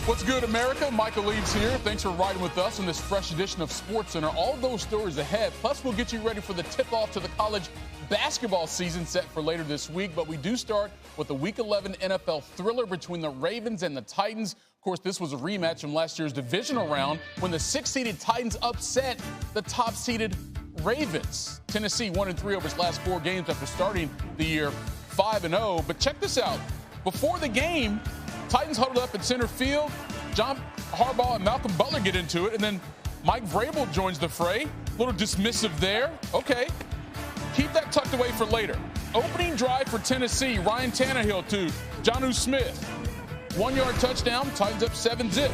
What's good, America? Michael Leeds here. Thanks for riding with us on this fresh edition of SportsCenter. All those stories ahead. Plus, we'll get you ready for the tip-off to the college basketball season set for later this week. But we do start with the Week 11 NFL thriller between the Ravens and the Titans. Of course, this was a rematch from last year's divisional round when the 6-seeded Titans upset the top-seeded Ravens. Tennessee 1-3 over its last 4 games after starting the year 5-0. But check this out. Before the game, Titans huddled up in center field. John Harbaugh and Malcolm Butler get into it, and then Mike Vrabel joins the fray. A little dismissive there. Okay, keep that tucked away for later. Opening drive for Tennessee, Ryan Tannehill to Jonnu Smith. 1-yard touchdown, Titans up 7-zip.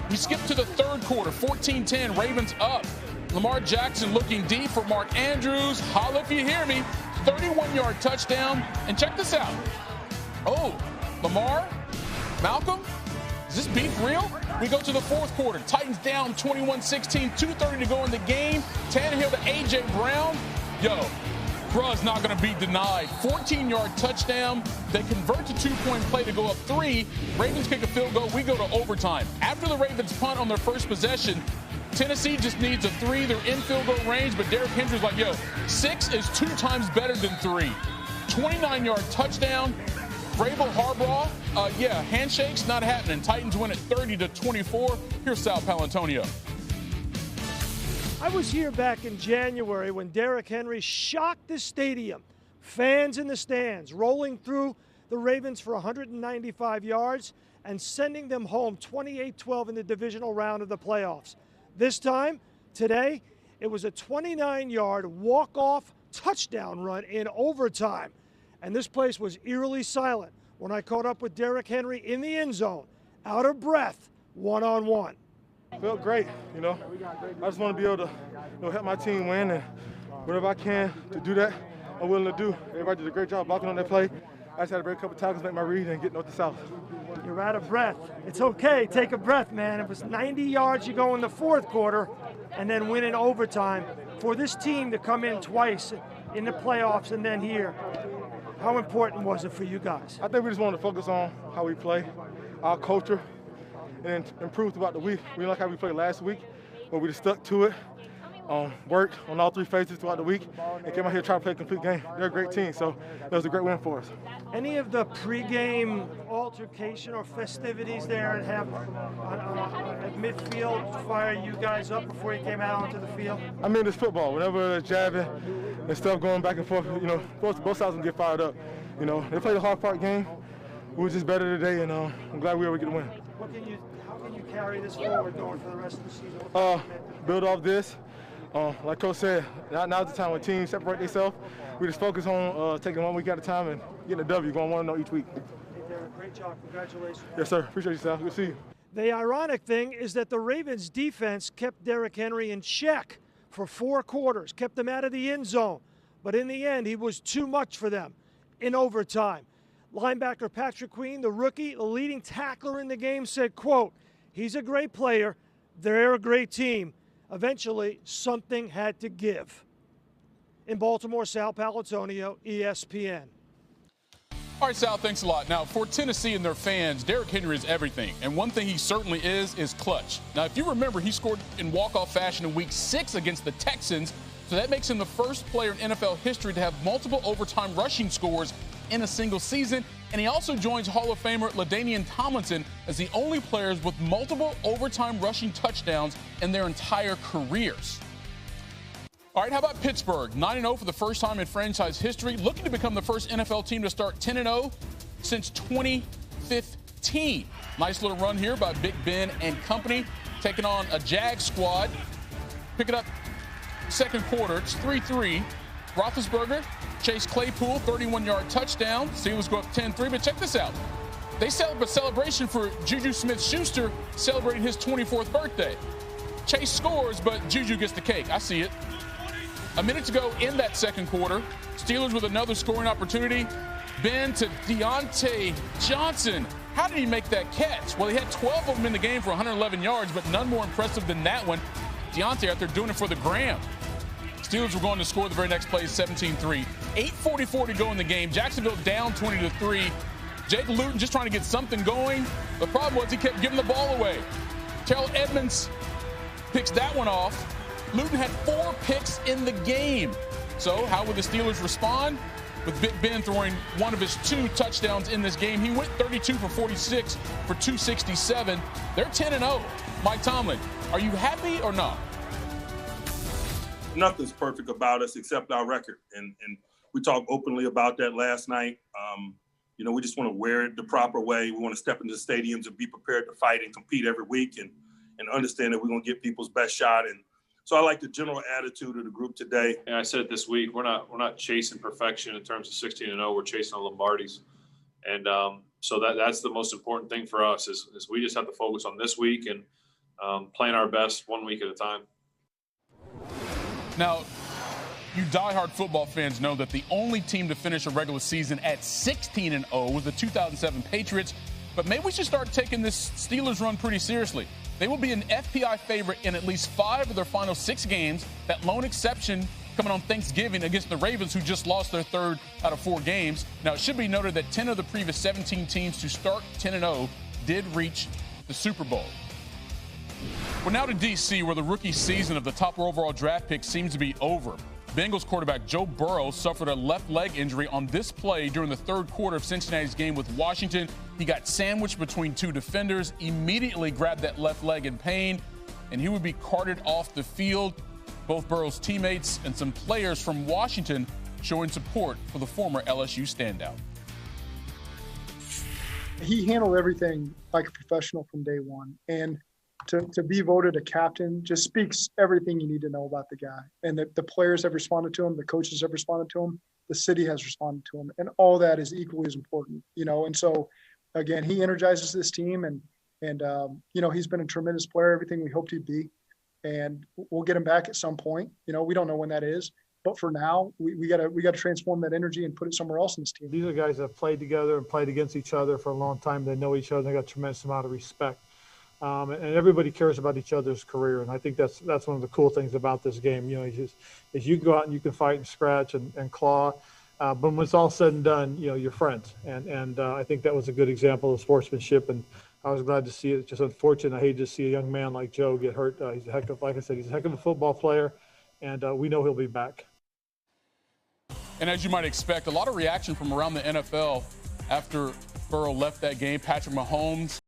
We skip to the third quarter, 14-10, Ravens up. Lamar Jackson looking deep for Mark Andrews. Holla if you hear me. 31-yard touchdown, and check this out. Oh, Lamar, Malcolm, is this beef real? We go to the fourth quarter. Titans down 21-16, 2:30 to go in the game. Tannehill to A.J. Brown. Yo, bruh's not going to be denied. 14-yard touchdown. They convert to two-point play to go up 3. Ravens kick a field goal. We go to overtime. After the Ravens punt on their first possession, Tennessee just needs a 3. They're in field goal range, but Derrick Henry's like, yo, 6 is 2 times better than 3. 29-yard touchdown. Vrabel, Harbaugh, handshakes not happening. Titans win at 30-24. Here's Sal Palantonio. I was here back in January when Derrick Henry shocked the stadium. Fans in the stands rolling through the Ravens for 195 yards and sending them home 28-12 in the divisional round of the playoffs. This time, today, it was a 29-yard walk-off touchdown run in overtime. And this place was eerily silent when I caught up with Derrick Henry in the end zone, out of breath, one-on-one. Felt great, I just want to be able to help my team win, and whatever I can to do that, I'm willing to do. Everybody did a great job blocking on that play. I just had to break a couple tackles, make my read, and get north to south. You're out of breath. It's okay. Take a breath, man. It was 90 yards you go in the fourth quarter and then win in overtime. For this team to come in twice in the playoffs and then here, how important was it for you guys? I think we just wanted to focus on how we play, our culture, and improve throughout the week. We like how we played last week, but we just stuck to it, worked on all 3 phases throughout the week, and came out here trying to play a complete game. They're a great team, so that was a great win for us. Any of the pregame altercation or festivities there at midfield fire you guys up before you came out onto the field? I mean, it's football. Whenever they're jabbing and stuff going back and forth, both sides can get fired up. They played a hard-fought game. We were just better today, and I'm glad we were able to get a win. How can you carry this forward going for the rest of the season? Build off this. Like Coach said, now's the time when teams separate themselves. We just focus on taking 1 week at a time and getting a W, going 1-0 each week. Hey, Derrick, great job. Congratulations. Yes, sir. Appreciate you, Sal. Good to see you. The ironic thing is that the Ravens' defense kept Derrick Henry in check for 4 quarters, kept him out of the end zone. But in the end, he was too much for them in overtime. Linebacker Patrick Queen, the rookie, the leading tackler in the game, said, quote, he's a great player. They're a great team. Eventually, something had to give. In Baltimore, Sal Palantonio, ESPN. All right, Sal, thanks a lot. Now, for Tennessee and their fans, Derrick Henry is everything. And one thing he certainly is clutch. Now, if you remember, he scored in walk-off fashion in Week 6 against the Texans. So that makes him the first player in NFL history to have multiple overtime rushing scores in a single season. And he also joins Hall of Famer LaDainian Tomlinson as the only players with multiple overtime rushing touchdowns in their entire careers. All right, how about Pittsburgh? 9-0 for the first time in franchise history, looking to become the first NFL team to start 10-0 since 2015. Nice little run here by Big Ben and company, taking on a Jags squad. Pick it up second quarter, it's 3-3. Roethlisberger, Chase Claypool, 31-yard touchdown. Steelers go up 10-3, but check this out. They set up a celebration for Juju Smith-Schuster celebrating his 24th birthday. Chase scores, but Juju gets the cake. I see it. A minute to go in that second quarter. Steelers with another scoring opportunity. Ben to Deontay Johnson. How did he make that catch? Well, he had 12 of them in the game for 111 yards, but none more impressive than that one. Deontay out there doing it for the gram. Steelers were going to score the very next play, 17-3. 8:44 to go in the game. Jacksonville down 20-3. Jake Luton just trying to get something going. The problem was he kept giving the ball away. Terrell Edmonds picks that one off. Luton had 4 picks in the game. So how would the Steelers respond? With Big Ben throwing one of his 2 touchdowns in this game. He went 32 for 46 for 267. They're 10-0. Mike Tomlin, are you happy or not? Nothing's perfect about us except our record. And we talked openly about that last night. You know, we just want to wear it the proper way. We want to step into the stadiums and be prepared to fight and compete every week and understand that we're going to get people's best shot. And so I like the general attitude of the group today. And I said it this week, we're not chasing perfection in terms of 16-0. We're chasing the Lombardis. And so that's the most important thing for us is we just have to focus on this week and playing our best 1 week at a time. Now, you diehard football fans know that the only team to finish a regular season at 16-0 was the 2007 Patriots. But maybe we should start taking this Steelers run pretty seriously. They will be an FPI favorite in at least 5 of their final 6 games. That lone exception coming on Thanksgiving against the Ravens, who just lost their 3rd out of 4 games. Now, it should be noted that 10 of the previous 17 teams to start 10-0 did reach the Super Bowl. We're now to D.C., where the rookie season of the top overall draft pick seems to be over. Bengals quarterback Joe Burrow suffered a left leg injury on this play during the 3rd quarter of Cincinnati's game with Washington. He got sandwiched between 2 defenders, immediately grabbed that left leg in pain, and he would be carted off the field. Both Burrow's teammates and some players from Washington showing support for the former LSU standout. He handled everything like a professional from day one. And to be voted a captain just speaks everything you need to know about the guy. And the players have responded to him, the coaches have responded to him, the city has responded to him, and all that is equally as important, you know. And so, again, he energizes this team, and you know, he's been a tremendous player, everything we hoped he'd be, and we'll get him back at some point. You know, we don't know when that is, but for now, we gotta transform that energy and put it somewhere else in this team. These are guys that have played together and played against each other for a long time. They know each other. They got a tremendous amount of respect. And everybody cares about each other's career, and I think that's one of the cool things about this game. You know, is you go out and you can fight and scratch and claw, but when it's all said and done, you know, you're friends. And I think that was a good example of sportsmanship, and I was glad to see it. It's just unfortunate. I hate to see a young man like Joe get hurt. He's like I said, he's a heck of a football player, and we know he'll be back. And as you might expect, a lot of reaction from around the NFL after Burrow left that game. Patrick Mahomes